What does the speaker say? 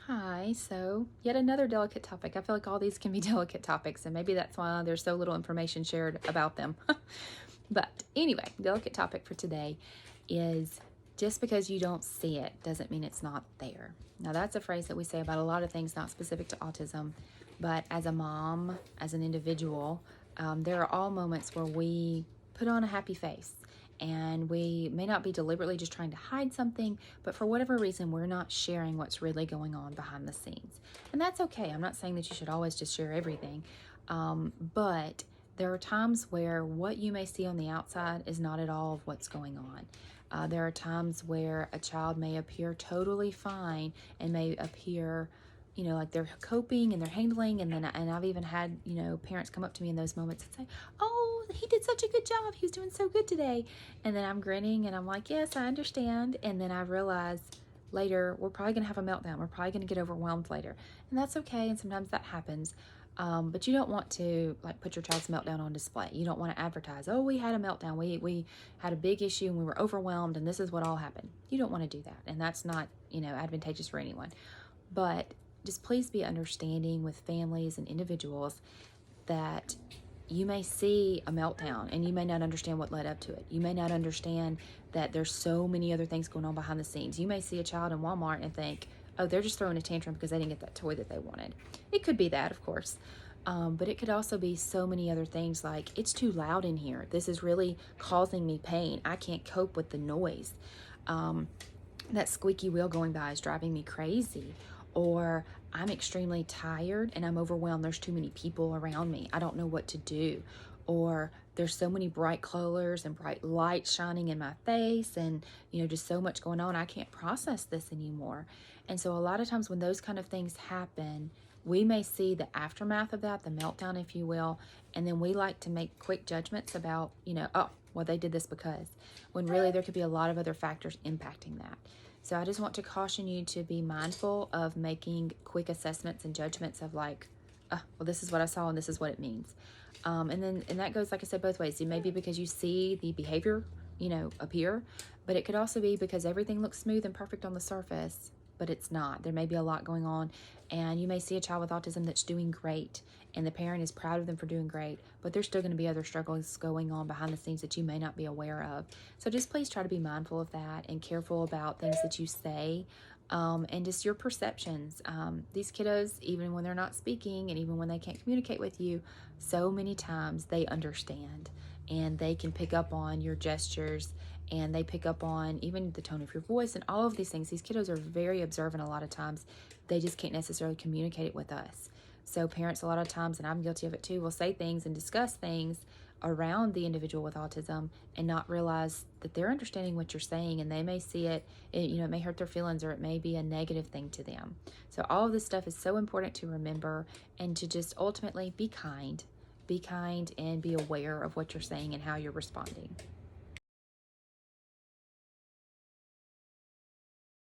Hi, so yet another delicate topic. I feel like all these can be delicate topics, and maybe that's why there's so little information shared about them. But anyway, delicate topic for today is just because you don't see it doesn't mean it's not there. Now, that's a phrase that we say about a lot of things, not specific to autism, but as a mom, as an individual, there are all moments where we put on a happy face. And we may not be deliberately just trying to hide something, but for whatever reason, we're not sharing what's really going on behind the scenes. And that's okay. I'm not saying that you should always just share everything, but there are times where what you may see on the outside is not at all of what's going on. There are times where a child may appear totally fine and may appear, like they're coping and they're handling. And I've even had, parents come up to me in those moments and say, "Oh, he did such a good job. He was doing so good today." And then I'm grinning and I'm like, "Yes, I understand." And then I realize later, we're probably going to have a meltdown. We're probably going to get overwhelmed later. And that's okay. And sometimes that happens. But you don't want to put your child's meltdown on display. You don't want to advertise, "Oh, we had a meltdown. We had a big issue and we were overwhelmed and this is what all happened." You don't want to do that. And that's not, advantageous for anyone. But just please be understanding with families and individuals that you may see a meltdown and you may not understand what led up to it. You may not understand that there's so many other things going on behind the scenes. You may see a child in Walmart and think, "Oh, they're just throwing a tantrum because they didn't get that toy that they wanted." It could be that, of course. But it could also be so many other things like, "It's too loud in here. This is really causing me pain. I can't cope with the noise. That squeaky wheel going by is driving me crazy." Or, "I'm extremely tired and I'm overwhelmed. There's too many people around me. I don't know what to do." Or, "There's so many bright colors and bright lights shining in my face and, just so much going on. I can't process this anymore." And so a lot of times when those kind of things happen, we may see the aftermath of that, the meltdown, if you will, and then we like to make quick judgments about, "Oh, well, they did this because," when really there could be a lot of other factors impacting that. So I just want to caution you to be mindful of making quick assessments and judgments of well, this is what I saw and this is what it means. And that goes, like I said, both ways. It may be because you see the behavior, appear, but it could also be because everything looks smooth and perfect on the surface, but it's not. There may be a lot going on, and you may see a child with autism that's doing great, and the parent is proud of them for doing great, but there's still going to be other struggles going on behind the scenes that you may not be aware of. So just please try to be mindful of that and careful about things that you say, and just your perceptions. These kiddos, even when they're not speaking and even when they can't communicate with you, so many times they understand and they can pick up on your gestures, and they pick up on even the tone of your voice and all of these things. These kiddos are very observant a lot of times. They just can't necessarily communicate it with us. So parents a lot of times, and I'm guilty of it too, will say things and discuss things around the individual with autism and not realize that they're understanding what you're saying, and they may see it may hurt their feelings, or it may be a negative thing to them. So all of this stuff is so important to remember, and to just ultimately be kind and be aware of what you're saying and how you're responding.